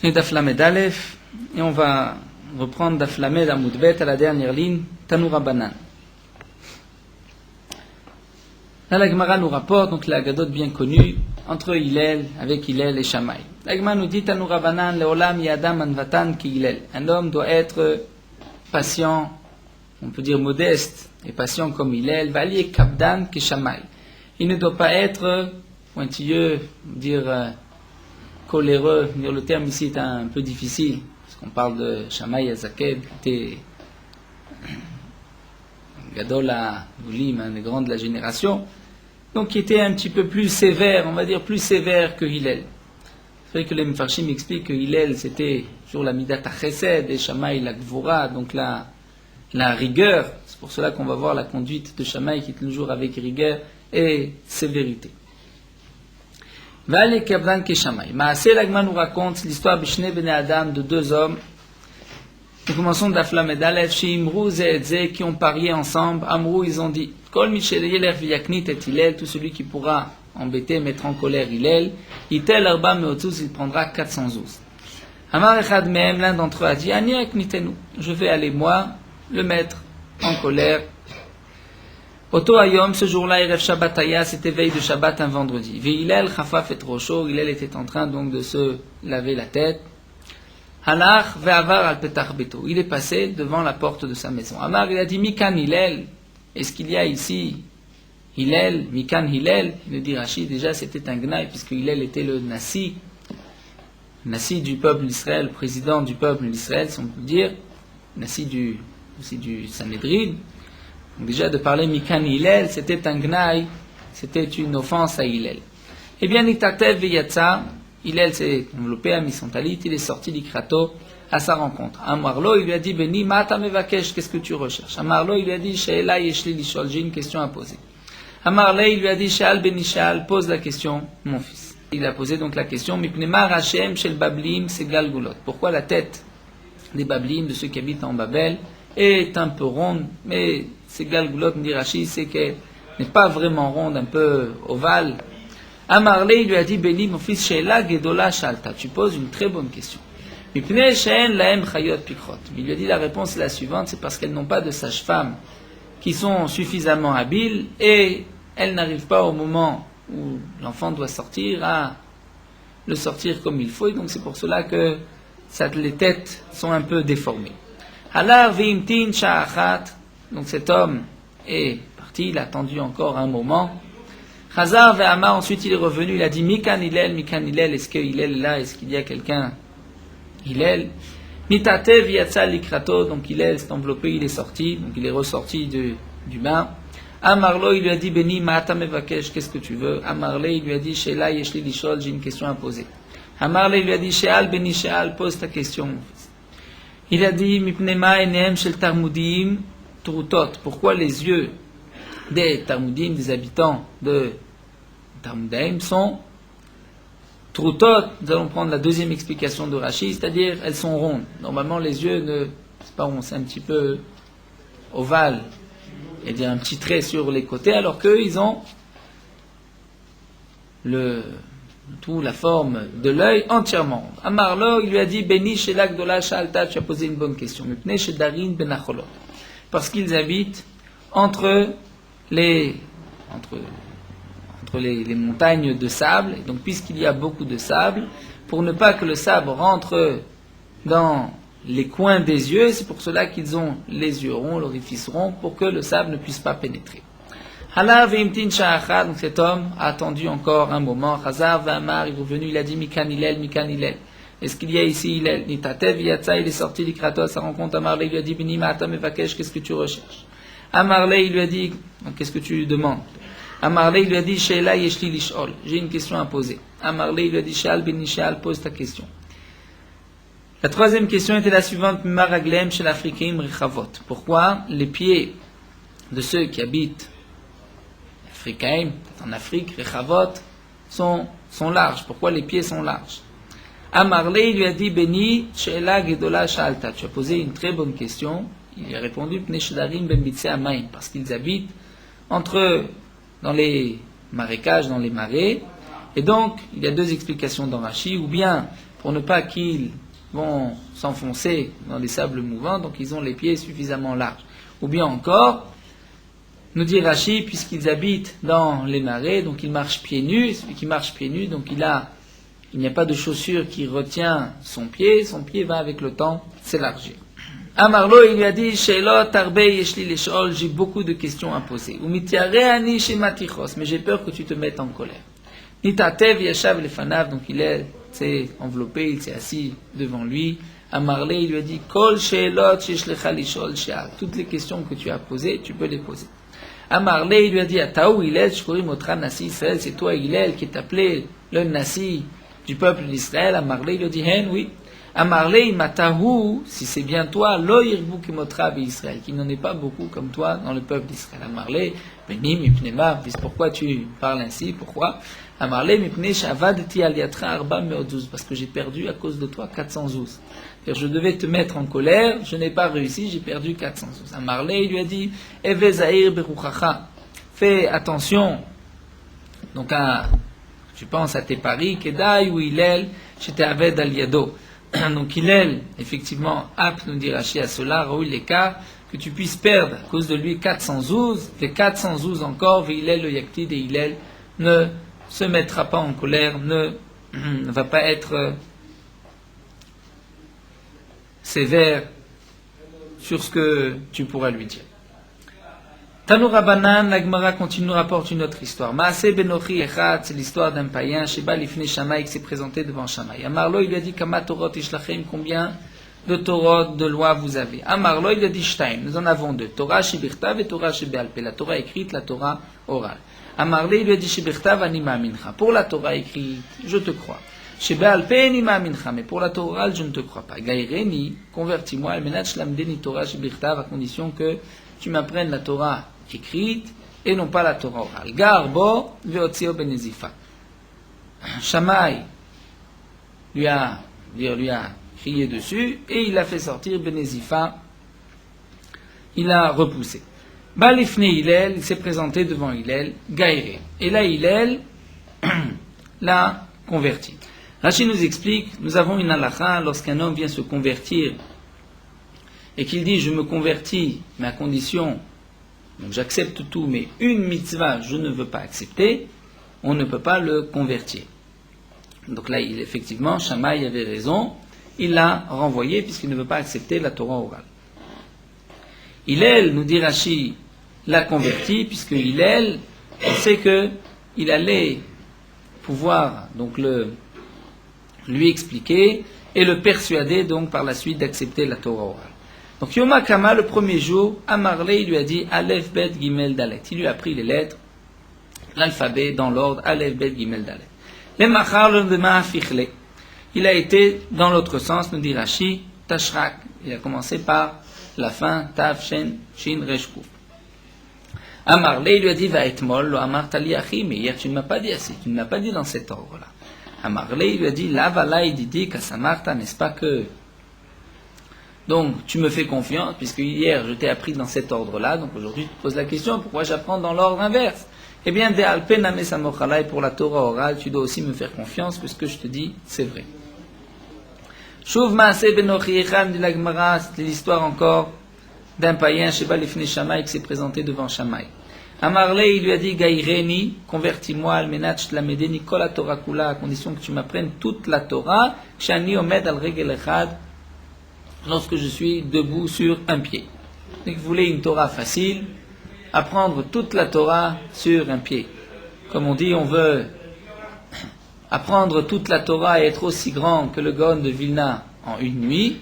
Et Daf Lamed Aleph, et on va reprendre Daf Lamed Amoud Bet à la dernière ligne, Tanoura Banan. Là, la Gemara nous rapporte, donc la Gadot bien connue, entre Hillel, avec Hillel et Shammai. La Gemara nous dit, Tanoura Banan, Leolam Yadam Anvatan ki Hillel. Un homme doit être patient, on peut dire modeste, et patient comme Hillel, Vali et Kabdan ki Shammai. Il ne doit pas être pointilleux, dire coléreux. Le terme ici est un peu difficile, parce qu'on parle de Shammai Azaked, qui était Gadol HaGulim, un des grands de la génération, donc qui était un petit peu plus sévère, on va dire plus sévère que Hillel. C'est vrai que les Mefarshim expliquent que Hillel c'était sur la Midat HaChesed et Shammai la Gvura, donc la rigueur. C'est pour cela qu'on va voir la conduite de Shammai qui est toujours avec rigueur et sévérité. Vale Kabdan ke Shammai. Maaseh l'Agma nous raconte l'histoire de Shne Bnei Adam, de deux hommes. Nous commençons d'Daf Lamed Aleph, Shimru Ze et Ze, qui ont parié ensemble. Amrou, ils ont dit, Kol Michel Yeler Viyaknit et Hillel, tout celui qui pourra embêter, mettre en colère Hillel, Itel Arba Meotzuz, il prendra 400 ouz. Amar Echad Mehem, l'un d'entre eux a dit, Ani Aknitenu, je vais aller moi, le mettre en colère. Oto Ayom, ce jour-là, Erev Shabbat Aya, c'était veille de Shabbat un vendredi. Ve'Hillel Chafaf et Rocho, Hillel était en train donc de se laver la tête. Halach ve'avar al petach beto. Il est passé devant la porte de sa maison. Amar, il a dit, Mikan Hillel, est-ce qu'il y a ici Hillel, Mikan Hillel? Il dit Rashi, déjà c'était un gnaï, puisque Hillel était le Nassi du peuple d'Israël, président du peuple d'Israël, si on peut dire, Nassi aussi du Sanhedrin. Donc déjà de parler Mikan Hillel, c'était un gnaï, c'était une offense à Hillel. Eh bien, Nitatev veyatsa, Hillel s'est enveloppé, a mis son talit, il est sorti d'Ikrato à sa rencontre. Amarlo, il lui a dit, Beni, Mata mevakesh, qu'est-ce que tu recherches? Amarlo, il lui a dit, Sheela yeshli lishol, j'ai une question à poser. Amarle, il lui a dit, Sheal Beni Sheal, pose la question, mon fils. Il a posé donc la question, Mipnemar Hashem shel Bablim segal gulot. Pourquoi la tête des Bablim, de ceux qui habitent en Babel, est un peu ronde, mais segal gulot, me dit Rashi, c'est qu'elle n'est pas vraiment ronde, un peu ovale. Amarle, il lui a dit, Beni, mon fils, Sheela gedola shalta, tu poses une très bonne question. Il lui a dit, la réponse est la suivante, c'est parce qu'elles n'ont pas de sages-femmes qui sont suffisamment habiles et elles n'arrivent pas au moment où l'enfant doit sortir à le sortir comme il faut, et donc c'est pour cela que les têtes sont un peu déformées. Donc cet homme est parti, il a attendu encore un moment. Chazar ve'ama, ensuite il est revenu, il a dit, Mikan Hillel, est-ce que Hillel est là, est-ce qu'il y a quelqu'un? Hillel, Nitatev yatsa likrato, donc Hillel s'est enveloppé, il est sorti, donc il est ressorti du bain. Amarlo, il lui a dit, Beni, Mata mevakesh, qu'est-ce que tu veux? Amarle, il lui a dit, Sheela yeshli lishol, j'ai une question à poser. Amarle, il lui a dit, Sheal Beni Sheal, pose ta question, mon fils. Il a dit, Mipnema enehem shel Tarmudim trutot, pourquoi les yeux des Tarmudim, des habitants de Tarmudaim, sont Trutot, nous allons prendre la deuxième explication de Rashi, c'est-à-dire elles sont rondes. Normalement, les yeux c'est pas rond, c'est un petit peu ovale, c'est-à-dire un petit trait sur les côtés, alors qu'eux, ils ont la forme de l'œil entièrement ronde. Amarlo, il lui a dit, Beni Shelak Dola Shalta, tu as posé une bonne question. Mipne Shedarin Benacholot, parce qu'ils habitent entre les montagnes de sable, et donc puisqu'il y a beaucoup de sable, pour ne pas que le sable rentre dans les coins des yeux, c'est pour cela qu'ils ont les yeux ronds, l'orifice rond, pour que le sable ne puisse pas pénétrer. Donc cet homme a attendu encore un moment. Chazar Vamar, il est revenu, il a dit, Mikan Hillel, est-ce qu'il y a ici Hillel? Nitatev yatsa, il est sorti d'Ikrato à sa rencontre. Amarle, il lui a dit, Beni Mata mevakesh, qu'est-ce que tu recherches? Amarle, il lui a dit, qu'est-ce que tu demandes? Amarle, il lui a dit, Sheela yeshli lishol, j'ai une question à poser. Amarle, il lui a dit, Sheal Beni Sheal, pose ta question. La troisième question était la suivante, Maraglem shel Afrikim rechavot. Pourquoi les pieds de ceux qui habitent Afrikaim, en Afrique, rechavot, sont larges? Pourquoi les pieds sont larges? Amarle, il lui a dit, Beni Sheela gedola shalta, tu as posé une très bonne question. Il a répondu, Pnei shedarim ben bitse amayim, parce qu'ils habitent dans les marécages, dans les marais, Et donc, il y a deux explications dans Rashi, ou bien pour ne pas qu'ils vont s'enfoncer dans les sables mouvants, donc ils ont les pieds suffisamment larges. Ou bien encore, nous dit Rashi, puisqu'ils habitent dans les marais, donc ils marchent pieds nus, celui qui marche pieds nus, donc il n'y a pas de chaussure qui retient son pied va avec le temps s'élargir. Amarlo, il lui a dit, Sheilot Arbe Yeshli Leshol, j'ai beaucoup de questions à poser. Umitiareani Shematichos, mais j'ai peur que tu te mettes en colère. Nitatev Yashav Lefanav, donc il s'est enveloppé, il s'est assis devant lui. Amarle, il lui a dit, Kol Sheilot Sheshlecha Lishol Sheal, toutes les questions que tu as posées, tu peux les poser. Amarle, il lui a dit, Ataou Hillel Shkorim Otra Nasi Israël, c'est toi Hillel qui est appelé le Nasi du peuple d'Israël. Amarle, il lui a dit, Hen, oui. Amarle, Matahu, si c'est bien toi, Lo Yirbu Kimotra Israël, qu'il n'en est pas beaucoup comme toi dans le peuple d'Israël. Amarle, Benim, Mipnema, pourquoi tu parles ainsi, pourquoi? Amarle, Mipne, Shavadti Aliatra Arba Meodzouz, parce que j'ai perdu à cause de toi 400 zouz. Je devais te mettre en colère, je n'ai pas réussi, j'ai perdu 400 zouz. Amarle, il lui a dit, Eve Zahir Beruchacha, fais attention, donc tu penses à tes paris, Kedai ou Hillel, j'étais Aved Aliado. Donc Hillel, effectivement, apte nous dit Rashi à cela, Raoul l'écart, que tu puisses perdre à cause de lui 400 zouz, les 400 zouz encore, Hillel le Yaktid, et Hillel ne se mettra pas en colère, ne va pas être sévère sur ce que tu pourras lui dire. Tanu Rabbanan, la Gemara continue, nous rapporte une autre histoire. Maaseh Benochi Echad, c'est l'histoire d'un païen, Sheba Lifnei Shammai, qui s'est présenté devant Shammai. Amarlo, il lui a dit, Kama Torot Ishlachem, combien de Torot, de lois vous avez? Amarlo, il a dit, Shtaim, nous en avons deux. Torah Shebirtav et Torah Shebealpe, la Torah écrite, la Torah orale. Amarle, il lui a dit, Shebirtav Anima Mincha, pour la Torah écrite, je te crois. Shebealpe Anima Mincha, mais pour la Torah orale, je ne te crois pas. Gaireni, convertis-moi, Almenat Shlamdeni Torah Shebirtav, à condition que tu m'apprennes la Torah écrite et non pas la Torah orale. Garbo veotzio benezifa. Shammai lui a crié dessus et il a fait sortir Benezifa. Il a repoussé. Balifne Hillel, il s'est présenté devant Hillel, Gaïré. Et là Hillel l'a converti. Rashi nous explique, nous avons une halakha, lorsqu'un homme vient se convertir et qu'il dit je me convertis, mais à condition, donc j'accepte tout, mais une mitzvah je ne veux pas accepter, on ne peut pas le convertir. Donc là, effectivement, Shammai avait raison, il l'a renvoyé puisqu'il ne veut pas accepter la Torah orale. Hillel, nous dit Rashi, l'a converti puisque Hillel, on sait qu'il allait pouvoir donc lui expliquer et le persuader donc par la suite d'accepter la Torah orale. Donc Yom HaKama, le premier jour, Amarle, il lui a dit Aleph, Bet, Gimel, Dalet. Il lui a pris les lettres, l'alphabet dans l'ordre, Aleph, Bet, Gimel, Dalet. Le Machar, le lendemain, Fichle. Il a été dans l'autre sens, nous dit Rashi, Tashrak. Il a commencé par la fin, Tav, Shen, Shin, Resh, Kuf. Amarle, il lui a dit Va etmol, lo amar tali achi, mais hier tu ne m'as pas dit assez, tu ne m'as pas dit dans cet ordre-là. Amarle, il lui a dit La vala, il dit Kasamarta, n'est-ce pas que. Donc, tu me fais confiance, puisque hier je t'ai appris dans cet ordre-là, donc aujourd'hui tu te poses la question, pourquoi j'apprends dans l'ordre inverse? Eh bien, de alpename samochalai, pour la Torah orale, tu dois aussi me faire confiance, puisque je te dis, c'est vrai. Shuv maaseh benochi echad, dit la Gemara, c'est l'histoire encore d'un païen, Sheba Lifnei Shammai, qui s'est présenté devant Shammai. Amarle, il lui a dit, Gaïreni, convertis-moi, almenat shlamedeni kol la Torah kula, à condition que tu m'apprennes toute la Torah, shani omed al regel echad, lorsque je suis debout sur un pied. Donc, vous voulez une Torah facile, apprendre toute la Torah sur un pied. Comme on dit, on veut apprendre toute la Torah et être aussi grand que le Gaon de Vilna en une nuit,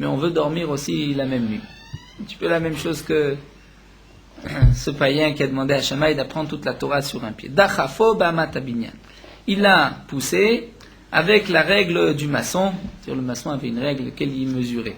mais on veut dormir aussi la même nuit. Un petit peu la même chose que ce païen qui a demandé à Shammai d'apprendre toute la Torah sur un pied. Dachafo ba'amat abinyan. Il a poussé avec la règle du maçon. Le maçon avait une règle qu'elle y mesurait.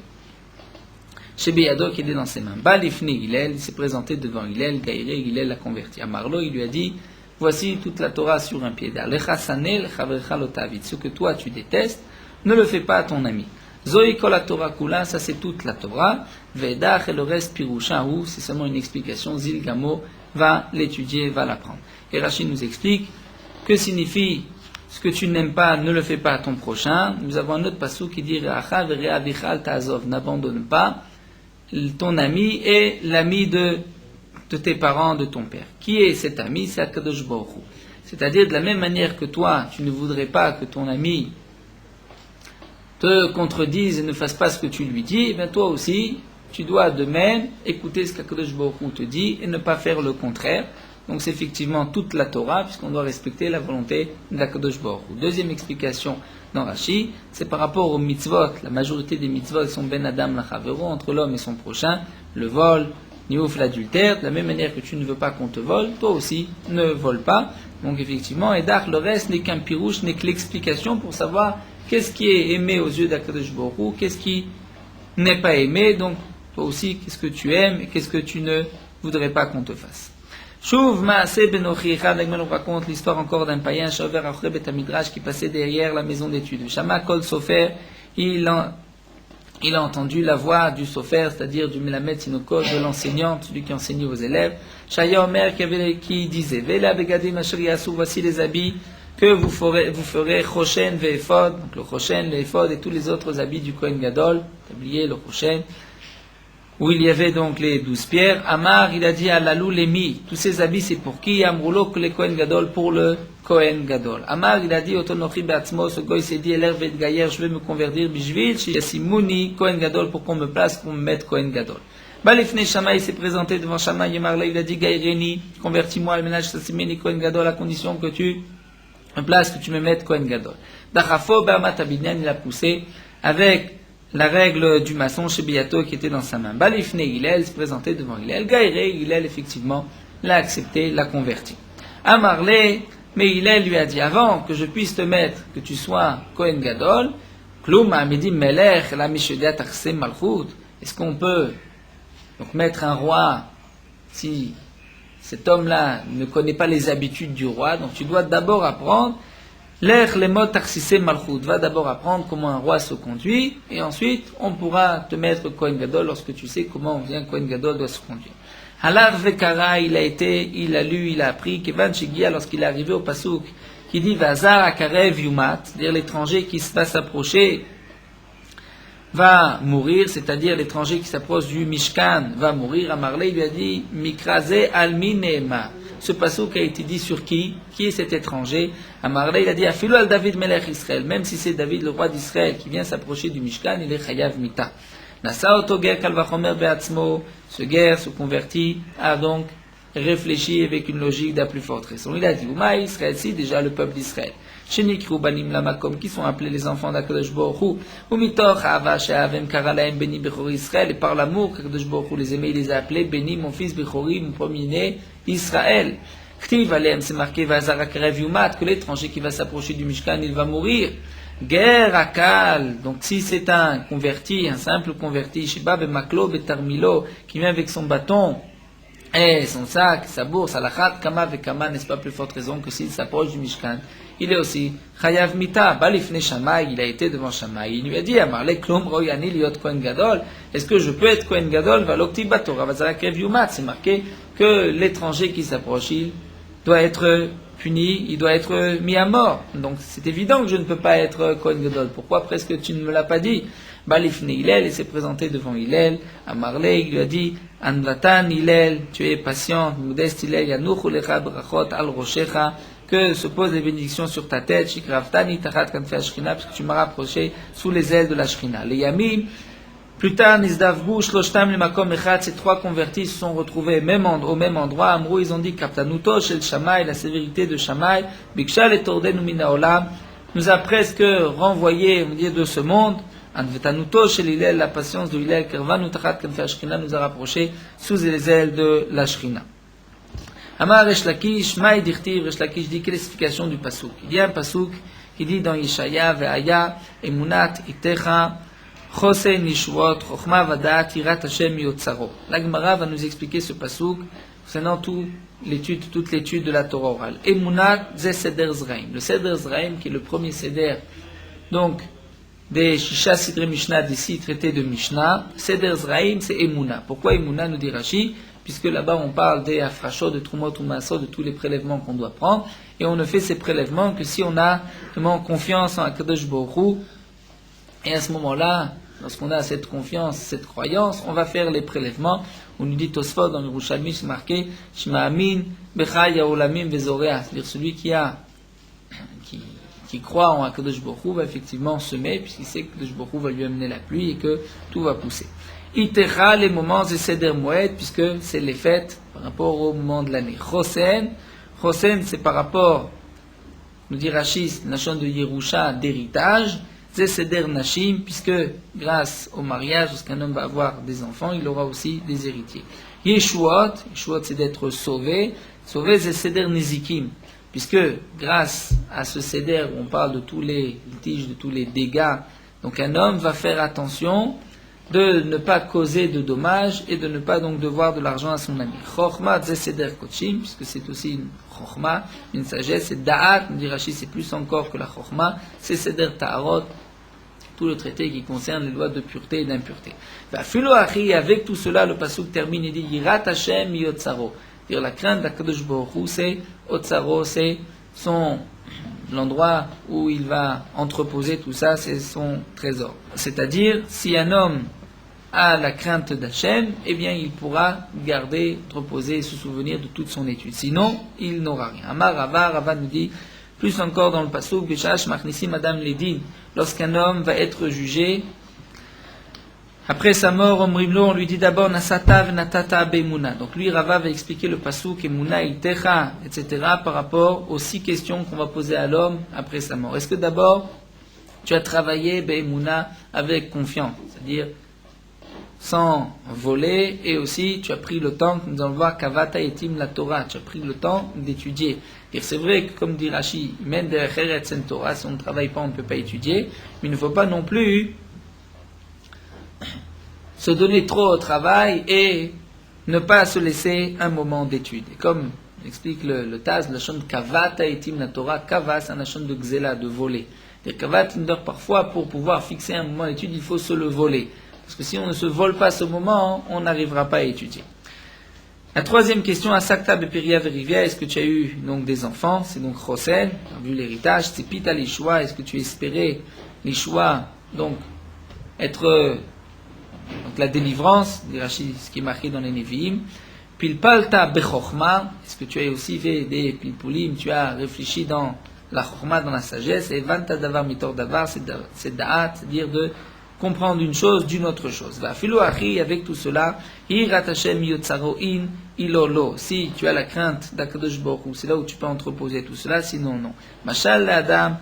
Chez Beyado qui était dans ses mains. Balifne Hillel, il s'est présenté devant Hillel, Gaïré, Hillel l'a converti. À Marlo, il lui a dit, voici toute la Torah sur un pied. Ce que toi tu détestes, ne le fais pas à ton ami. Zoï kol la Torah kula, ça c'est toute la Torah. Vedach et le reste pirushahu, c'est seulement une explication. Zilgamo va l'étudier, va l'apprendre. Et Rachid nous explique que signifie ce que tu n'aimes pas, ne le fais pas à ton prochain. Nous avons un autre passage qui dit n'abandonne pas ton ami et l'ami de tes parents, de ton père. Qui est cet ami? C'est Akadosh Baruch Hu. C'est-à-dire, de la même manière que toi, tu ne voudrais pas que ton ami te contredise et ne fasse pas ce que tu lui dis, eh bien toi aussi, tu dois de même écouter ce qu'Akadosh Baruch Hu te dit et ne pas faire le contraire. Donc c'est effectivement toute la Torah, puisqu'on doit respecter la volonté d'Akadosh Baruch Hu. Deuxième explication dans Rashi, c'est par rapport aux mitzvot. La majorité des mitzvot sont ben adam lachavero, entre l'homme et son prochain, le vol, niouf, l'adultère. De la même manière que tu ne veux pas qu'on te vole, toi aussi ne vole pas. Donc effectivement, Edar, le reste n'est qu'un pirouche, n'est que l'explication pour savoir qu'est-ce qui est aimé aux yeux d'Akadosh Baruch Hu, qu'est-ce qui n'est pas aimé. Donc toi aussi, qu'est-ce que tu aimes et qu'est-ce que tu ne voudrais pas qu'on te fasse. Chouv Maaseh Benochi Echad, nous raconte l'histoire encore d'un païen, Shaver Achre Bet Midrash, qui passait derrière la maison d'études. Shama Kol Sofer, il a entendu la voix du Sofer, c'est-à-dire du Melamed Sinokot, de l'enseignant, celui qui enseignait aux élèves. Shaya Omer qui disait, Vela Begadim Asher Yasu, voici les habits que vous ferez Choshen Ve'ephod, donc le Choshen, l'Ephod et tous les autres habits du Kohen Gadol, tablier, le Choshen, où il y avait donc les 12 pierres. Amar, il a dit à Lalou Lémi, tous ces habits c'est pour qui? Amroulo que les Kohen Gadol, pour le Kohen Gadol. Amar, il a dit, Otonochi Beatzmo, ce goy s'est dit, Elervet Gayer, je vais me convertir, Bishvil, Shiyasimuni, Kohen Gadol, pour qu'on me place, qu'on me mette Kohen Gadol. Balifne Shamaï s'est présenté devant Shamaï, Yemarla, il a dit, Gayreni, convertis-moi, Almenach Sassimeni, Kohen Gadol, à condition que tu me places, que tu me mettes Kohen Gadol. Dachafo, Bermat Abidyan, il a poussé avec la règle du maçon chez Biato qui était dans sa main. Balifne Hillel se présentait devant Hillel. Gaïré, Hillel effectivement l'a accepté, l'a converti. Amarle, mais Hillel lui a dit, avant que je puisse te mettre, que tu sois Kohen Gadol, Kloum Amidi Melech, la Mishedia Tarsem Malchut, est-ce qu'on peut donc mettre un roi si cet homme-là ne connaît pas les habitudes du roi? Donc tu dois d'abord apprendre L'ech les mots tarsissé malchut, va d'abord apprendre comment un roi se conduit, et ensuite on pourra te mettre Kohen Gadol lorsque tu sais comment un Kohen Gadol doit se conduire. Halar vekara, il a lu, il a appris, Kevan Shigia, lorsqu'il est arrivé au Pasuk, qui dit Vazar akarev yumat, c'est-à-dire l'étranger qui va s'approcher va mourir, c'est-à-dire l'étranger qui s'approche du Mishkan va mourir. Amarle lui a dit Mikrazé alminema. Ce passouk a été dit sur qui? Qui est cet étranger? Amarle, il a dit Afilo al David Melech Israël. Même si c'est David, le roi d'Israël, qui vient s'approcher du Mishkan, il est chayav mita. Nasa otoger kalvachomer beatzmo. Ce guerre se convertit, a donc réfléchi avec une logique de la plus forte raison. Il a dit Ouma Israël, si déjà le peuple d'Israël. Shenikru banim lamakom, qui sont appelés les enfants d'Akadosh Baruch Hu. Umitoch ha'ava she'avem karalahem beni bechori Israël. Et par l'amour qu'Akadosh Baruch Hu les aimait, il les a appelés Beni, mon fils Bechori, mon premier-né, Israël. Ktiv alem, c'est marqué Vazar akarev yumat, que l'étranger qui va s'approcher du Mishkan, il va mourir. Guerre akal. Donc si c'est un converti, un simple converti, Sheba bemaklo betarmilo, qui vient avec son bâton et son sac, sa bourse, alachat kama vekama, n'est-ce pas plus forte raison que s'il s'approche du Mishkan, il est aussi chayav mita. Balifne Shamaï, il a été devant Shamaï, il lui a dit Amarle klum royani liot Kohen Gadol, est-ce que je peux être Kohen Gadol? Valokti batora vazarakev yumat, c'est marqué que l'étranger qui s'approche, il doit être puni, il doit être mis à mort. Donc c'est évident que je ne peux pas être Kohen Gadol. Pourquoi presque tu ne me l'as pas dit? Balifne Hillel, il s'est présenté devant Hillel. Amarle, il lui a dit Anvatan Hillel, tu es patient, modeste Hillel, yanuchu lecha brachot al roshecha, que se posent les bénédictions sur ta tête, shikraftani tachat kanfei Shrina, parce que tu m'as rapproché sous les ailes de la Shrina. Les Yamim, plus tard, Nizdavgu, Shloshtam, le Makom Echad, ces trois convertis se sont retrouvés au même endroit. Amrou, ils ont dit, Kaptanuto, Shel Shammai, la sévérité de Shammai, Bikshal et Tordenu Mina Olam, nous a presque renvoyé au milieu de ce monde. Anvetanuto, Shel Hillel, la patience de Hillel, Kervanu tachat kanfei Shrina, nous a rapproché sous les ailes de la Shrina. Amar Resh Lakish, Maï Dirtiv, Resh Lakish dit quelle est l'explication du Pasuk? Il y a un Pasuk qui dit dans Yeshaya, Ve'aya, Emunat, Itecha, Chose Nishvot, Chochma Vadat, Irat Hashem Yotzaro. La Gemara va nous expliquer ce Pasuk concernant toute l'étude de la Torah orale. Emunat, Ze Seder Zraim. Le Seder Zraim, qui est le premier Seder, donc, des Shisha Sidre Mishnah, des 6 traités de Mishnah. Seder Zraim, c'est Emuna. Pourquoi Emuna, nous dit Rashi? puisque là-bas on parle des afrachot, de trumot ou maasot, de tous les prélèvements qu'on doit prendre, et on ne fait ces prélèvements que si on a vraiment confiance en Akadosh Baruch Hu, et à ce moment-là, lorsqu'on a cette confiance, cette croyance, on va faire les prélèvements. On nous dit Tosfot dans le Yerushalmi, c'est marqué Shma'amin bechai yaolamim vezorea, c'est-à-dire celui qui croit en Akadosh Baruch Hu va effectivement semer, puisqu'il sait que Akadosh Baruch Hu va lui amener la pluie et que tout va pousser. Itecha, les moments de Seder Moed, puisque c'est les fêtes par rapport au moment de l'année. Chosen, c'est par rapport, nous dit Rachis, nation de Yerusha, d'héritage. C'est Seder Nashim, puisque grâce au mariage, lorsqu'un homme va avoir des enfants, il aura aussi des héritiers. Yeshuot, c'est d'être sauvé. Sauvé, c'est Seder Nezikim, puisque grâce à ce Seder où on parle de tous les litiges, de tous les dégâts, donc un homme va faire attention de ne pas causer de dommages et de ne pas donc devoir de l'argent à son ami. Chochma, c'est Seder Kochim, puisque c'est aussi une Chochma, une sagesse, c'est Da'at, nous dit Rashi, c'est plus encore que la Chochma, c'est Seder Ta'arot, tout le traité qui concerne les lois de pureté et d'impureté. Avec tout cela, le pasuk termine et dit Yirat Hashem yotzaro. C'est-à-dire la crainte d'Akadosh Baruch Hu, c'est Otsaro, c'est l'endroit où il va entreposer tout ça, c'est son trésor. C'est-à-dire, si un homme a la crainte d'Hachem, eh bien il pourra garder, entreposer et se souvenir de toute son étude. Sinon, il n'aura rien. Amar Rava nous dit, plus encore dans le pasuk, Bishash Machnissim Adam Ledin, lorsqu'un homme va être jugé, après sa mort, on lui dit d'abord Nasatav Natata Be'emuna. Donc lui, Rava va expliquer le pasuk Emuna Itecha, etc. par rapport aux 6 questions qu'on va poser à l'homme après sa mort. Est-ce que d'abord, tu as travaillé Be'emuna avec confiance, c'est-à-dire sans voler, et aussi tu as pris le temps, nous allons voir Kavata Etim la Torah, tu as pris le temps d'étudier. Et c'est vrai que, comme dit Rashi, même de Torah, si on ne travaille pas, on ne peut pas étudier, mais il ne faut pas non plus se donner trop au travail et ne pas se laisser un moment d'étude. Et comme explique le Taz, la chaîne Kavata Etim la Torah, Kava, c'est un chaîne de Xela, de voler. Et Kavat, parfois, pour pouvoir fixer un moment d'étude, il faut se le voler. Parce que si on ne se vole pas ce moment, on n'arrivera pas à étudier. La troisième question, Asakta Beperia Verivia, est-ce que tu as eu donc des enfants? C'est donc Chosen, vu l'héritage, c'est Pita l'Ishwa, est-ce que tu espérais l'Ishwa, donc être donc la délivrance, ce qui est marqué dans les Nevi'im. Pilpalta Bechochma, est-ce que tu as aussi fait des pilpulim, tu as réfléchi dans la Chochma, dans la sagesse, et Vanta Davar Mitor Davar, c'est Da'at, c'est-à-dire de comprendre une chose d'une autre chose. Va Filo Achi, avec tout cela, Hirat Hashem Yotzaro In Ilolo. Si tu as la crainte d'Akadosh Baruch Hu, c'est là où tu peux entreposer tout cela, sinon non. Mashal Adam,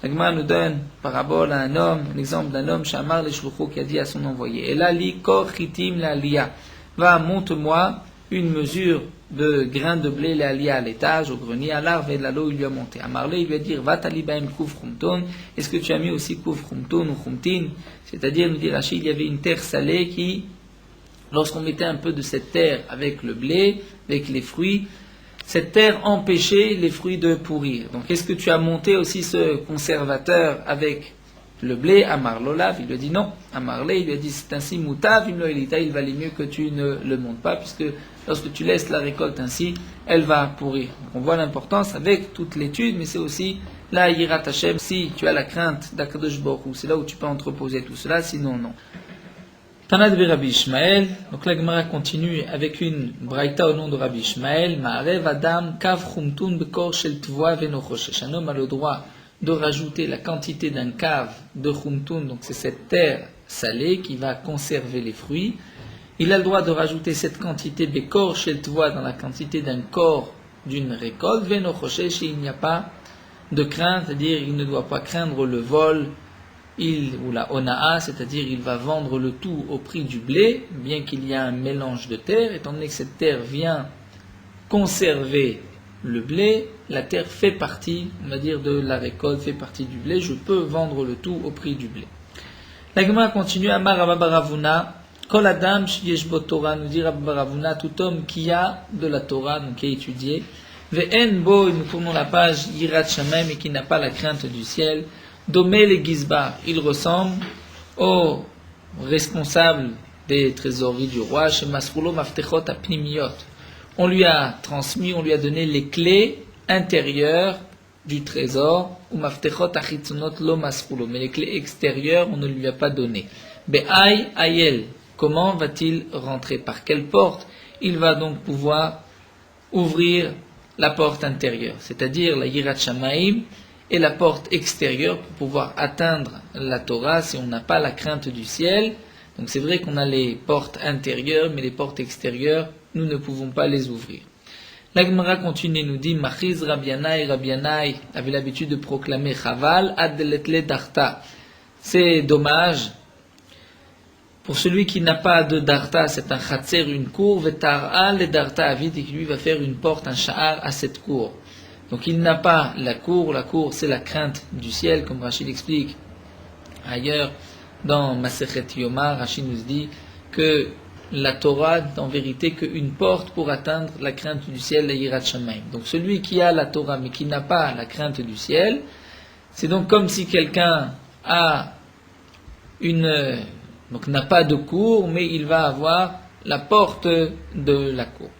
l'Agma nous donne parabole à un homme, un exemple d'un homme, Shamar le Shlucho, qui a dit à son envoyé, Elali Kor Chitim la Liya. Va, monte-moi une mesure de grains de blé, la Liya à l'étage, au grenier, à l'arbre et de l'eau, il lui a monté. À Marley, il lui a dit, Va talibaim kouf khumton. Est-ce que tu as mis aussi kouf khumton ou khumtin? C'est-à-dire, nous dit Rachid, il y avait une terre salée qui, lorsqu'on mettait un peu de cette terre avec le blé, avec les fruits, cette terre empêchait les fruits de pourrir. Donc, est-ce que tu as monté aussi ce conservateur avec le blé? Amar Lolav, il lui a dit non. Amar Le, il lui a dit c'est ainsi, Moutav, il valait mieux que tu ne le montes pas, puisque lorsque tu laisses la récolte ainsi, elle va pourrir. Donc, on voit l'importance avec toute l'étude, mais c'est aussi la Yirat Hashem. Si tu as la crainte d'Akadosh Baruch Hu, c'est là où tu peux entreposer tout cela, sinon non. Tanad be Rabbi Ishmael, donc la Gemara continue avec une braïta au nom de Rabbi Ishmael, Ma'arev Adam kav chumtun bekor shel tvoa veno choshesh. Un homme a le droit de rajouter la quantité d'un cave de chumtun, donc c'est cette terre salée qui va conserver les fruits. Il a le droit de rajouter cette quantité bekor shel tvoa dans la quantité d'un corps d'une récolte, veno choshesh, et il n'y a pas de crainte, c'est-à-dire il ne doit pas craindre le vol, ou la ona'a, c'est-à-dire il va vendre le tout au prix du blé, bien qu'il y a un mélange de terre, étant donné que cette terre vient conserver le blé, la terre fait partie, on va dire, de la récolte, fait partie du blé, je peux vendre le tout au prix du blé. La Gemara continue, Amar Rabba Baravuna, Kol Adam Sheyesh Bo Torah, nous dit Rabba Baravuna, tout homme qui a de la Torah, donc qui a étudié, Ve'en Bo, nous tournons la page, Yirat Shamayim, et qui n'a pas la crainte du ciel, Domé le Gizbar, il ressemble au responsable des trésoreries du roi, chez Masroulo Maftechot Apnimiot. On lui a transmis, on lui a donné les clés intérieures du trésor, ou Maftechot Achitzonot Lo Masroulo, mais les clés extérieures, on ne lui a pas donné. Be'ay Ayel, comment va-t-il rentrer? Par quelle porte? Il va donc pouvoir ouvrir la porte intérieure, c'est-à-dire la Yirat Shamaim, et la porte extérieure pour pouvoir atteindre la Torah si on n'a pas la crainte du ciel. Donc c'est vrai qu'on a les portes intérieures, mais les portes extérieures, nous ne pouvons pas les ouvrir. La Gemara continue et nous dit, Machiz Rabbi Yannai avait l'habitude de proclamer Chaval ad letle darta. C'est dommage. Pour celui qui n'a pas de darta, c'est un chatser, une cour, vetar'a le darta avid, et qui lui va faire une porte, un sha'ar à cette cour. Donc il n'a pas la cour c'est la crainte du ciel, comme Rachid explique ailleurs dans Masechet Yomar. Rachid nous dit que la Torah n'est en vérité qu'une porte pour atteindre la crainte du ciel, la Yirat Shamayim. Donc celui qui a la Torah mais qui n'a pas la crainte du ciel, c'est donc comme si quelqu'un a donc n'a pas de cour, mais il va avoir la porte de la cour.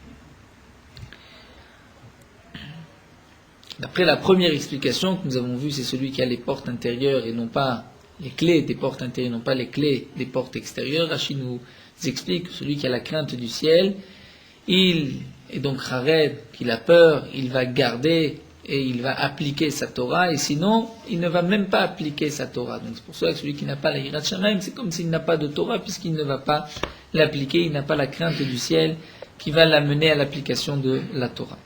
D'après la première explication que nous avons vue, c'est celui qui a les portes intérieures et non pas les clés des portes intérieures, non pas les clés des portes extérieures. Rachid nous explique que celui qui a la crainte du ciel, il est donc chared, qu'il a peur, il va garder et il va appliquer sa Torah, et sinon, il ne va même pas appliquer sa Torah. Donc c'est pour cela que celui qui n'a pas la Yirat Shamayim, c'est comme s'il n'a pas de Torah, puisqu'il ne va pas l'appliquer, il n'a pas la crainte du ciel qui va l'amener à l'application de la Torah.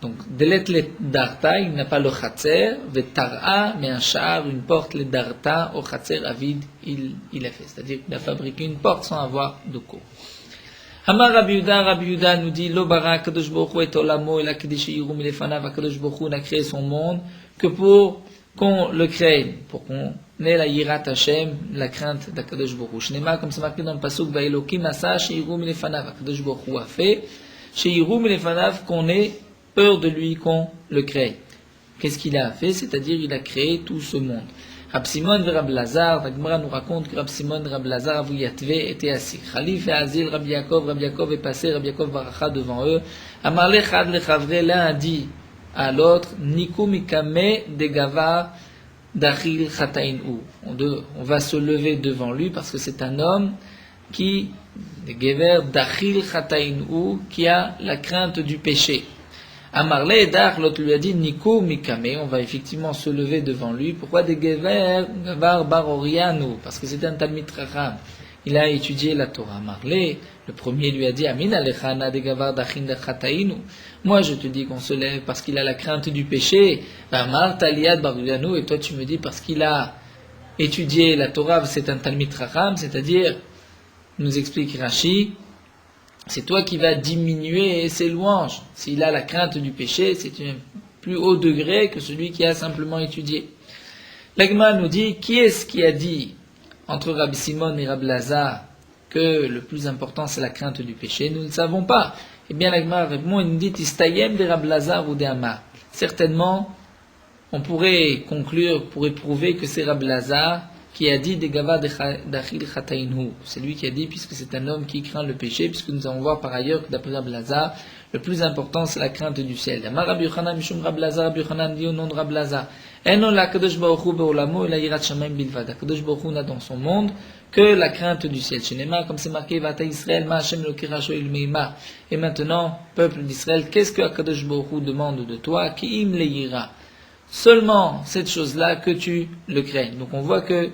Donc, Delet le darta, il n'a pas le chatzer, vetar'a, mais un char, une porte, le darta, au chatzer avid, il a fait. C'est-à-dire qu'il a fabriqué une porte sans avoir de cour. Hamar Rabbi Yehuda nous dit, Lo bara kadosh baruch hu et olamo, el akdish yirum ilefanav, kadosh baruch hu n'a créé son monde, que pour qu'on le crée, pour qu'on ait la yirat Hashem, la crainte d'Akadosh baruch hu. Shnema, comme c'est marqué dans le pasuk, Vaelokim asa, sheyirum ilefanav, Akadosh baruch hu a fait, sheyirum ilefanav, qu'on ait peur de lui, qu'on le crée. Qu'est-ce qu'il a fait? C'est-à-dire, il a créé tout ce monde. Rab Simon et Rab Lazar, la Gemara nous raconte que Rab Simon et Rab Lazar, Avu Yatvé, étaient assis. Khalif et Azil, Rab Yaakov est passé, Rab Yaakov baracha devant eux. Amar lechad lechavre, l'un a dit à l'autre, Niku mikame de gavar d'achil chatainu. On va se lever devant lui parce que c'est un homme qui, de gever d'achil chatainu, qui a la crainte du péché. Amarle et Dar, l'autre lui a dit, Niku mikame, on va effectivement se lever devant lui. Pourquoi de gever gavar barorianu? Parce que c'est un Talmid Chacham. Il a étudié la Torah. Amarle, le premier lui a dit, Amin alechana de gavar d'achin de chatainu. Moi je te dis qu'on se lève parce qu'il a la crainte du péché. Amar taliad barorianu, et toi tu me dis parce qu'il a étudié la Torah, c'est un Talmid Chacham, c'est-à-dire, nous explique Rashi, c'est toi qui vas diminuer ses louanges. S'il a la crainte du péché, c'est un plus haut degré que celui qui a simplement étudié. L'Agma nous dit, qui est-ce qui a dit entre Rabbi Simon et Rabbi Lazar que le plus important c'est la crainte du péché? Nous ne savons pas. Eh bien l'Agma répond, il nous dit, Istayem de Rabbi Lazar ou de Amar. Certainement, on pourrait conclure, pourrait prouver que c'est Rabbi Lazar qui a dit des gava d'achil chatainu. C'est lui qui a dit, puisque c'est un homme qui craint le péché, puisque nous allons voir par ailleurs que d'après Rabbi Lazar, le plus important c'est la crainte du ciel. Amar Rabbi Yochanan mishum Rabbi Lazar, Rabbi Yochanan dit au nom de Rabbi Lazar, Eno la kadosh baruch hu be'olamo la yirat shamayim bilvad. Kadosh baruch hu n'a dans son monde que la crainte du ciel. Shenema, comme c'est marqué, Vata Israël ma Hashem lokirasho il meima. Et maintenant, peuple d'Israël, qu'est-ce que Kadosh baruch hu demande de toi? Ki im le yira. Seulement cette chose-là que tu le craignes. Donc on voit que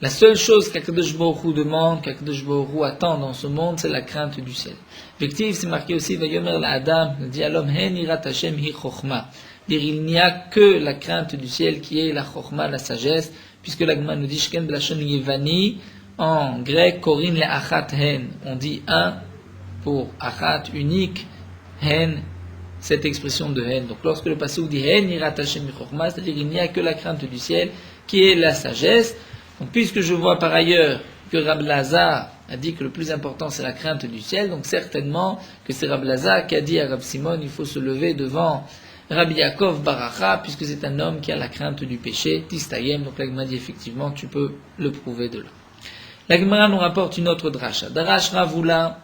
la seule chose qu'Akadosh Baruch Hu demande, qu'Akadosh Baruch Hu attend dans ce monde, c'est la crainte du ciel. Effectivement, c'est marqué aussi, Vayomer la Adam, dit à l'homme, Hen irat Hashem hi chokhma. Dire, il n'y a que la crainte du ciel qui est la chokhma, la sagesse, puisque l'Agma nous dit, Shken blashon yevani, en grec, korin le achat hen. On dit un pour achat, unique, hen, cette expression de haine. Donc lorsque le passage dit haine irat Hashem michokhma, c'est-à-dire il n'y a que la crainte du ciel qui est la sagesse. Donc puisque je vois par ailleurs que Rabbi Lazar a dit que le plus important c'est la crainte du ciel, donc certainement que c'est Rabbi Lazar qui a dit à Rabbi Simon il faut se lever devant Rabbi Yaakov Baracha, puisque c'est un homme qui a la crainte du péché, Tistayem, donc la Gemara dit effectivement, tu peux le prouver de là. La Gemara nous rapporte une autre dracha. Darash Ravula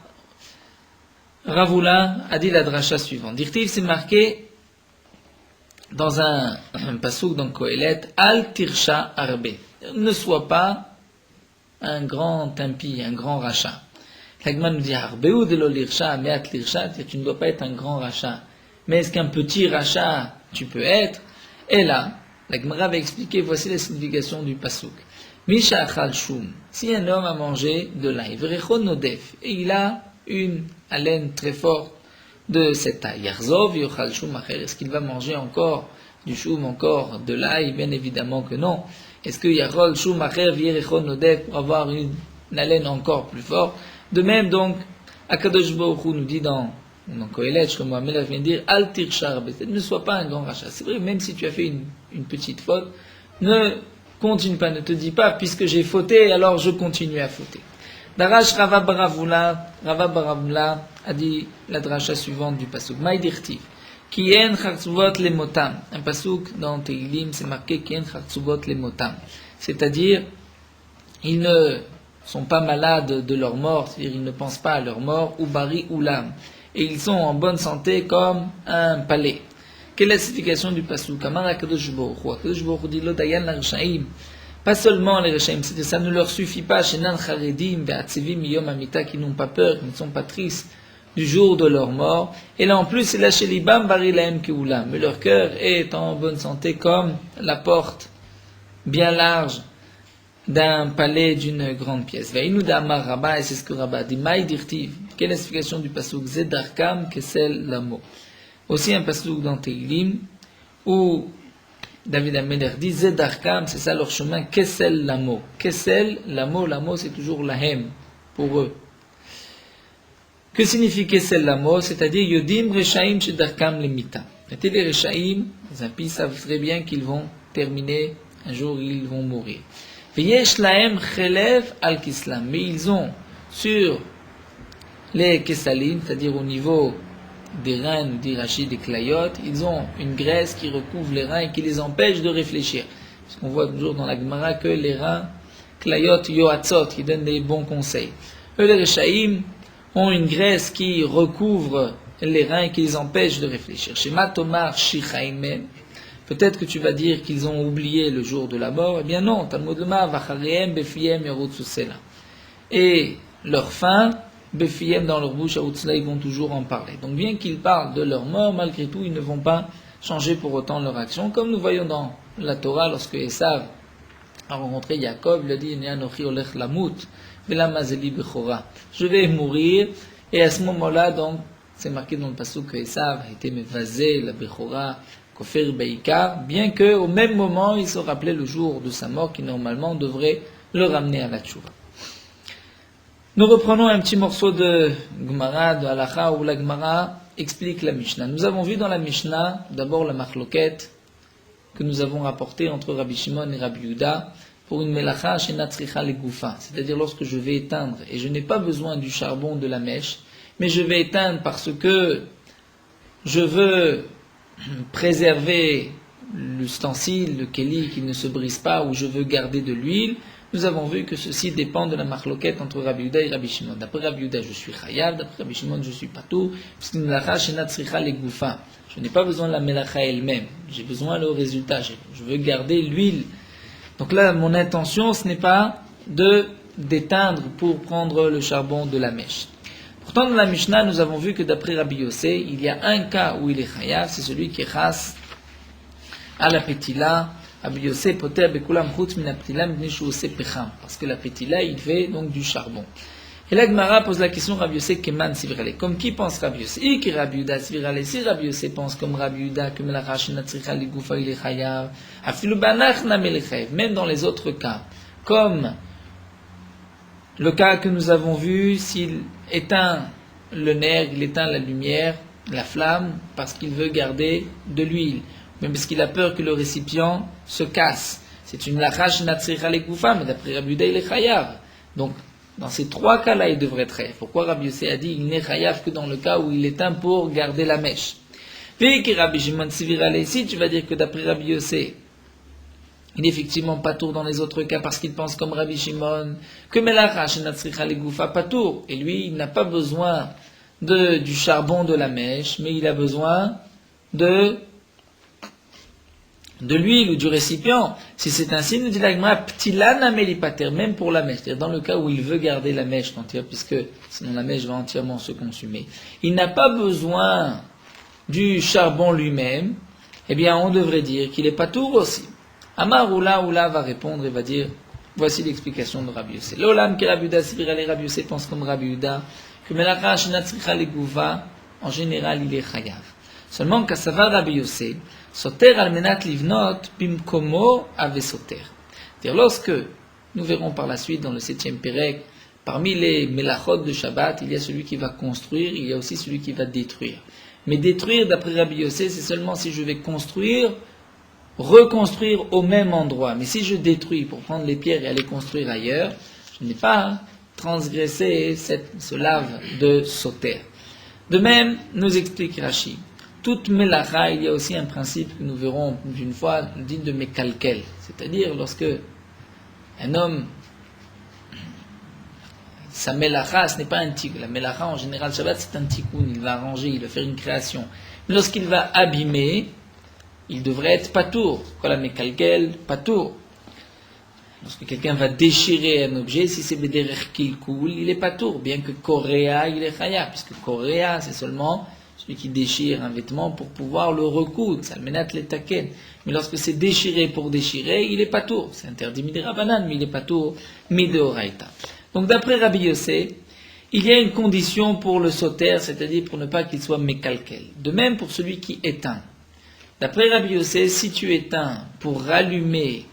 a dit la dracha suivante. Dirtiv, c'est marqué dans un pasouk dans Kohelet, Al Tirsha Arbe. Ne sois pas un grand impie, un grand rachat. La Gemara nous dit Arbeu de l'Olirsha, Meat Lirsha, tu ne dois pas être un grand rachat. Mais est-ce qu'un petit rachat tu peux être? Et là, la Gemara va expliquer, voici la signification du pasouk. Misha achal shum. Si un homme a mangé de l'ail, verechon nodef, et il a une haleine très forte de cet ail, yarzov yochal shum acher. Est-ce qu'il va manger encore du shum, encore de l'ail? Bien évidemment que non. Est-ce que yarol shum acher verechon nodef pour avoir une haleine encore plus forte? De même donc, Akadosh Baruch Hu nous dit dans Kohelet, comme Mohamed vient de dire, Al tirshar betet, ne sois pas un grand rachat. C'est vrai, même si tu as fait une petite faute, ne continue pas, ne te dis pas, puisque j'ai fauté, alors je continue à fauter. Darash Rava Baravula a dit la dracha suivante du pasuk. Maïdirtiv. Kien chartzuvot le motam. Un pasuk dans Tehilim, c'est marqué Kien chartzuvot le motam. C'est-à-dire, ils ne sont pas malades de leur mort, c'est-à-dire ils ne pensent pas à leur mort, ou bari ou l'âme. Et ils sont en bonne santé comme un palais. Quelle est la signification du pasuk? Akadosh Baruch Hu. Akadosh Baruch Hu dit lo dayan la reshaim. Pas seulement les reshaim, c'est-à-dire ça ne leur suffit pas, shenan charedim ve'atzivim yom amita, qui n'ont pas peur, qui ne sont pas tristes du jour de leur mort. Et là en plus, c'est la shelibam bari lahem keulam. Mais leur cœur est en bonne santé comme la porte bien large d'un palais d'une grande pièce. Ve'inu d'amar Rabba, et c'est ce que Rabba dit, maï dirtiv. Quelle est l'explication du pasuk? Zedarkam kesel lamo. Aussi un pasuk dans Tehilim, où David Améler dit, Zedarkam, c'est ça leur chemin, kesel lamo. Kesel, lamo c'est toujours lahem, pour eux. Que signifie kesel lamo? C'est-à-dire, yodim reshaim shedarkam lemita. Et les reshaim, les impies savent très bien qu'ils vont terminer, un jour ils vont mourir. Veyesh lahem chelev al kislam. Mais ils ont sur les kesalim, c'est-à-dire au niveau des reins, dit Rachid, des clayotes, ils ont une graisse qui recouvre les reins et qui les empêche de réfléchir. Parce qu'on voit toujours dans la Gemara que les reins, clayotes, yoatzot, qui donnent des bons conseils. Eux, les Rechaïm, ont une graisse qui recouvre les reins et qui les empêche de réfléchir. Chez Matomar Shichaimem, peut-être que tu vas dire qu'ils ont oublié le jour de la mort. Eh bien non, Talmud Lomar, Vachariem, Befiem, Yerotsusela. Et leur fin, Befiem dans leur bouche, Aoutzla, ils vont toujours en parler. Donc bien qu'ils parlent de leur mort, malgré tout, ils ne vont pas changer pour autant leur action. Comme nous voyons dans la Torah, lorsque Esav a rencontré Yaakov, il a dit, je vais mourir. Et à ce moment-là, donc, c'est marqué dans le pasuk que Esav a été mevazé, la Bechora, Kofer Beikar, bien qu'au même moment, il se rappelait le jour de sa mort, qui normalement devrait le ramener à la Tchouva. Nous reprenons un petit morceau de Gemara, de Halacha, où la Gemara explique la Mishnah. Nous avons vu dans la Mishnah, d'abord la marloquette que nous avons rapportée entre Rabbi Shimon et Rabbi Yehuda pour une melacha chez Natsricha Legoufa, c'est-à-dire lorsque je vais éteindre, et je n'ai pas besoin du charbon de la mèche, mais je vais éteindre parce que je veux préserver l'ustensile, le keli, qu'il ne se brise pas, ou je veux garder de l'huile. Nous avons vu que ceci dépend de la marloquette entre Rabbi Yehuda et Rabbi Shimon. D'après Rabbi Yehuda, je suis chayav, d'après Rabbi Shimon, je suis patou, puisque une melacha chez Natsricha Legoufa. Je n'ai pas besoin de la melacha elle-même, j'ai besoin le résultat, je veux garder l'huile. Donc là, mon intention, ce n'est pas d'éteindre pour prendre le charbon de la mèche. Pourtant, dans la Mishnah, nous avons vu que d'après Rabbi Yossé, il y a un cas où il est chayav, c'est celui qui est chas à la petila. Rabbi Yossé poter bekulam chutz min apetila mipnei shu oseh pecham, parce que la petila, il fait donc du charbon. Et là, Gemara pose la question, Rabbi Yossé keman sivrale. Comme qui pense Rabbi Yossé? Et qui Rabbi Yehuda sivrale? Si Rabbi Yossé pense comme Rabbi Yehuda, que melacha shenatzricha legoufa il est chayav, afilu banachna melechayev, même dans les autres cas, comme le cas que nous avons vu, s'il éteint le nerf, il éteint la lumière, la flamme, parce qu'il veut garder de l'huile, même parce qu'il a peur que le récipient se casse. C'est une lachash natsricha legoufa, mais d'après Rabbi Yehuda, il est chayav. Donc, dans ces trois cas-là, il devrait être chayav. Pourquoi Rabbi Yossé a dit il n'est chayav que dans le cas où il éteint pour garder la mèche? Veki Rabbi Shimon Tzvirale, si tu vas dire que d'après Rabbi Yossé, il n'est effectivement pas tour dans les autres cas parce qu'il pense comme Rabbi Shimon, que Melacha Shenatzricha Legoufa pas tour. Et lui, il n'a pas besoin du charbon de la mèche, mais il a besoin de l'huile ou du récipient. Si c'est ainsi, nous dit l'Agma, ptilana melipater, même pour la mèche. C'est-à-dire dans le cas où il veut garder la mèche entière, puisque sinon la mèche va entièrement se consumer. Il n'a pas besoin du charbon lui-même, eh bien on devrait dire qu'il est pas tour aussi. Amar Oula va répondre et va dire, voici l'explication de Rabbi Yossé. L'olam que Rabbi Uda Svirale, Rabbi Yossé pense comme Rabbi Uda, que Melacha Shenatzricha Legouva, en général il est chayav. Seulement qu'Asava Rabbi Yossé, Soter almenat livnot bimkomo ave soter. C'est-à-dire lorsque, nous verrons par la suite dans le 7e Pérec, parmi les melachot de Shabbat, il y a celui qui va construire, il y a aussi celui qui va détruire. Mais détruire, d'après Rabbi Yossé, c'est seulement si je vais construire, reconstruire au même endroit. Mais si je détruis pour prendre les pierres et aller construire ailleurs, je n'ai pas transgressé ce lave de Soter. De même, nous explique Rashi, toute melacha, il y a aussi un principe que nous verrons d'une fois, dit de mekalkel. C'est-à-dire lorsque un homme, sa melacha, ce n'est pas un tikkun. La melacha, en général, Shabbat, c'est un tikkun. Il va arranger, il va faire une création. Mais lorsqu'il va abîmer, il devrait être patour. Quand la mekalkel, patour. Lorsque quelqu'un va déchirer un objet, si c'est bederer qu'il coule, il est patour. Bien que korea, il est chaya. Puisque korea, c'est seulement celui qui déchire un vêtement pour pouvoir le recoudre. Ça le menate les taken. Mais lorsque c'est déchiré pour déchirer, il est patour. C'est interdit midera banane, mais il est patour mideoraita. Donc d'après Rabbi Yossé, il y a une condition pour le soter, c'est-à-dire pour ne pas qu'il soit mekalkel. De même pour celui qui éteint. D'après Rabbi Yossé, si tu éteins pour rallumer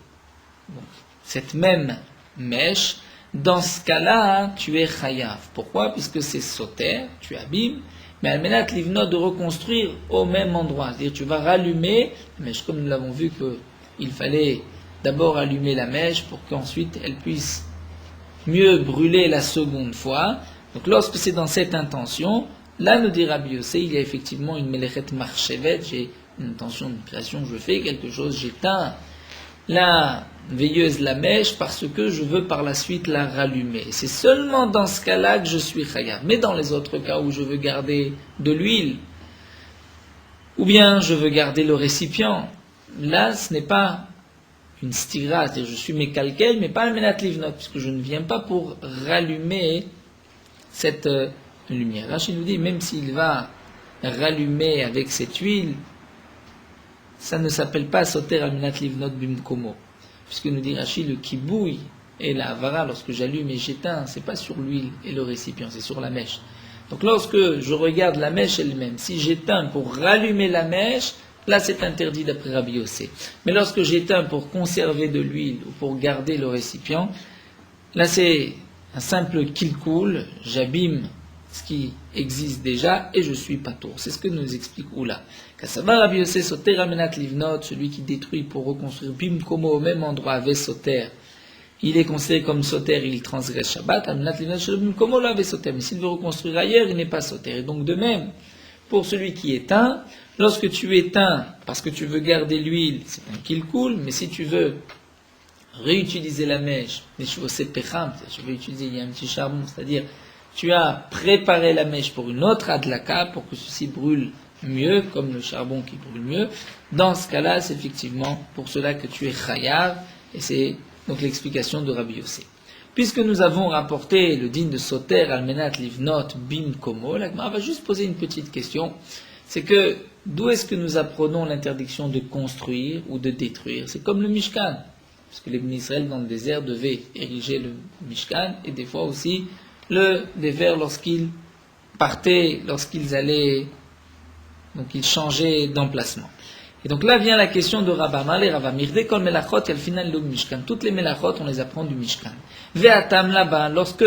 cette même mèche, dans ce cas-là, tu es chayav. Pourquoi? Puisque c'est soter, tu abîmes, mais almenat livnot de reconstruire au même endroit. C'est-à-dire tu vas rallumer la mèche, comme nous l'avons vu qu'il fallait d'abord allumer la mèche pour qu'ensuite elle puisse mieux brûler la seconde fois. Donc lorsque c'est dans cette intention, là nous dit Rabbi Yossé, il y a effectivement une melechet marchevet, j'ai une intention de création, je fais quelque chose, j'éteins la veilleuse, la mèche, parce que je veux par la suite la rallumer. C'est seulement dans ce cas-là que je suis chayav. Mais dans les autres cas où je veux garder de l'huile, ou bien je veux garder le récipient, là ce n'est pas une stira, c'est-à-dire je suis mekalkel, mais pas un menat livnot, puisque je ne viens pas pour rallumer cette lumière. Rachid nous dit, même s'il va rallumer avec cette huile, ça ne s'appelle pas soter al menat livnot bimkomo. Puisque nous dit Rachid, le kibouille et la havara, lorsque j'allume et j'éteins, c'est pas sur l'huile et le récipient, c'est sur la mèche. Donc lorsque je regarde la mèche elle-même, si j'éteins pour rallumer la mèche, là c'est interdit d'après Rabbi Yossé. Mais lorsque j'éteins pour conserver de l'huile ou pour garder le récipient, là c'est un simple kilkoul, j'abîme ce qui existe déjà et je suis patour. C'est ce que nous explique Oula. Kassava Rabbi Yossé soter amenat livnot, celui qui détruit pour reconstruire bim komo au même endroit avec soter, il est considéré comme soter, il transgresse Shabbat, amenat livnot shel bim komo la avec soter. Mais s'il veut reconstruire ailleurs, il n'est pas soter. Et donc de même, pour celui qui éteint, lorsque tu éteins parce que tu veux garder l'huile, c'est un kilkoul, mais si tu veux réutiliser la mèche, je veux utiliser, il y a un petit charbon, c'est-à-dire tu as préparé la mèche pour une autre adlaka, pour que ceci brûle mieux, comme le charbon qui brûle mieux. Dans ce cas-là, c'est effectivement pour cela que tu es chayav, et c'est donc l'explication de Rabbi Yossé. Puisque nous avons rapporté le din de Soter, Almenat, Livnot, Bim, Komo, l'Agma va juste poser une petite question. C'est que, d'où est-ce que nous apprenons l'interdiction de construire ou de détruire? C'est comme le Mishkan. Parce que les Bnei Israël dans le désert devaient ériger le Mishkan, et des fois aussi le déver lorsqu'ils partaient, lorsqu'ils allaient, donc ils changeaient d'emplacement. Et donc là vient la question de Rabba et Rabba Mirde kol melachot et al final le Mishkan. Toutes les melachot on les apprend du Mishkan. Ve'atam là-bas, lorsque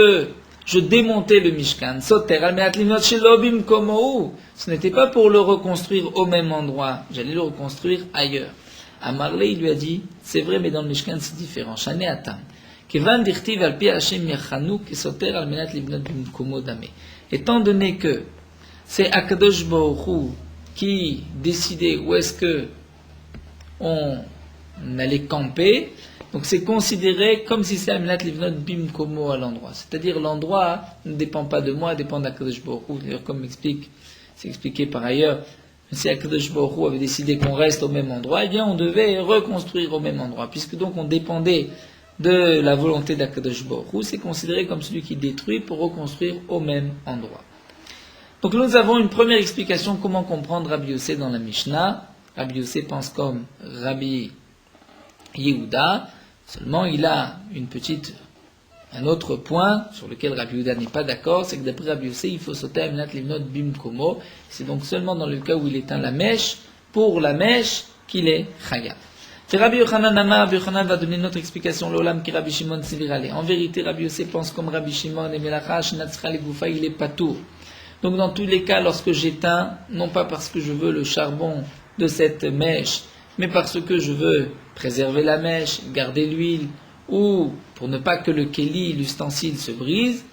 je démontais le Mishkan, soter al me'at livnot shelo bimkomo, ce n'était pas pour le reconstruire au même endroit, j'allais le reconstruire ailleurs. Amarle il lui a dit, c'est vrai mais dans le Mishkan c'est différent. Shane atam. Kevan dirtiv al pi Hashem yachanu ke soter al menat livnot bimkomo dame. Étant donné que c'est Akadosh Baruch Hu qui décidait où est-ce que on allait camper. Donc c'est considéré comme si c'est Amenat Livnot Bimkomo à l'endroit. C'est-à-dire l'endroit ne dépend pas de moi, dépend d'Akadosh Baruch Hu. D'ailleurs, comme c'est expliqué par ailleurs, si Akadosh Baruch Hu avait décidé qu'on reste au même endroit, eh bien on devait reconstruire au même endroit. Puisque donc on dépendait de la volonté d'Akadosh Baruch Hu, c'est considéré comme celui qui détruit pour reconstruire au même endroit. Donc nous avons une première explication comment comprendre Rabbi Yossé dans la Mishnah. Rabbi Yossé pense comme Rabbi Yehuda, seulement il a un autre point sur lequel Rabbi Yehuda n'est pas d'accord, c'est que d'après Rabbi Yossé, il faut sauter à Amenat Livnot Bimkomo. C'est donc seulement dans le cas où il éteint la mèche, pour la mèche, qu'il est Chayav. Rabbi Yochanan va donner notre explication, l'olam qui Rabbi Shimon Sevirale. En vérité, Rabbi Yossé pense comme Rabbi Shimon et Melacha, Shnatzra Legoufa, il est patour. Donc dans tous les cas, lorsque j'éteins, non pas parce que je veux le charbon de cette mèche, mais parce que je veux préserver la mèche, garder l'huile, ou pour ne pas que le keli, l'ustensile, se brise,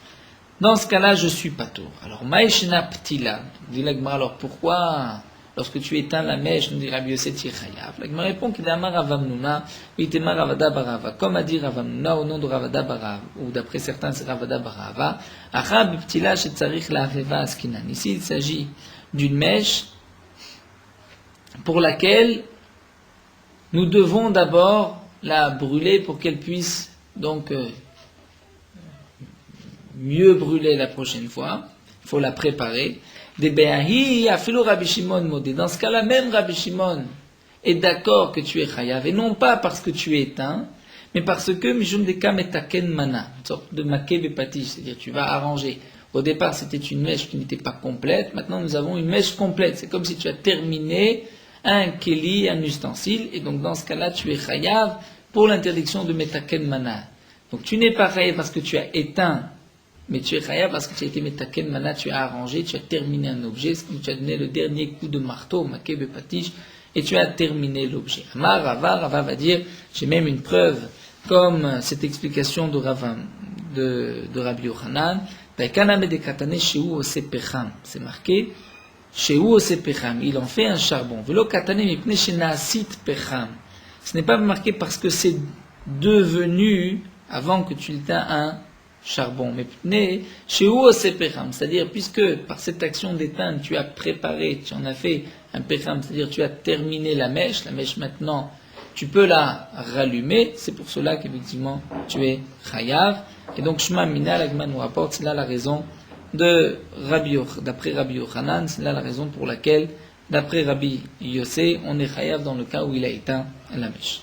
dans ce cas-là, je suis patour. Alors, maïshna ptila, dit l'agmara, alors pourquoi, lorsque tu éteins la mèche, nous dit Rabbi Yossé Chayav? L'agmara répond qu'il a Ravamnuna, Vitema Ravada Barava, comme a dit Ravamnuna au nom de Ravada Barava, ou d'après certains c'est Ravada Barava, Achab ptila shetzarich la reva askinan. Ici, il s'agit d'une mèche pour laquelle nous devons d'abord la brûler pour qu'elle puisse donc mieux brûler la prochaine fois. Il faut la préparer. Dans ce cas-là, même Rabbi Shimon est d'accord que tu es chayav, et non pas parce que tu es éteint, mais parce que mishum deka metaken mana, une sorte de maké bepatish, c'est-à-dire tu vas arranger. Au départ, c'était une mèche qui n'était pas complète. Maintenant, nous avons une mèche complète. C'est comme si tu as terminé un keli, un ustensile, et donc dans ce cas-là, tu es chayav pour l'interdiction de metaken mana. Donc tu n'es pas chayav parce que tu as éteint, mais tu es chayav parce que tu as été metaken mana, tu as arrangé, tu as terminé un objet, tu as donné le dernier coup de marteau, maké bepatish, et tu as terminé l'objet. Amar Rava va dire, j'ai même une preuve, comme cette explication de Rabbi Yochanan, c'est marqué, il en fait un charbon. Ce n'est pas marqué parce que c'est devenu, avant que tu l'éteins, un charbon. Mais c'est-à-dire, puisque par cette action d'éteindre, tu as préparé, tu en as fait un pecham, c'est-à-dire tu as terminé la mèche maintenant, tu peux la rallumer, c'est pour cela qu'effectivement tu es chayav. Et donc Shema Mina, l'Agma nous rapporte, c'est là la raison d'après Rabbi Yochanan, c'est là la raison pour laquelle, d'après Rabbi Yossé, on est chayav dans le cas où il a éteint la mèche.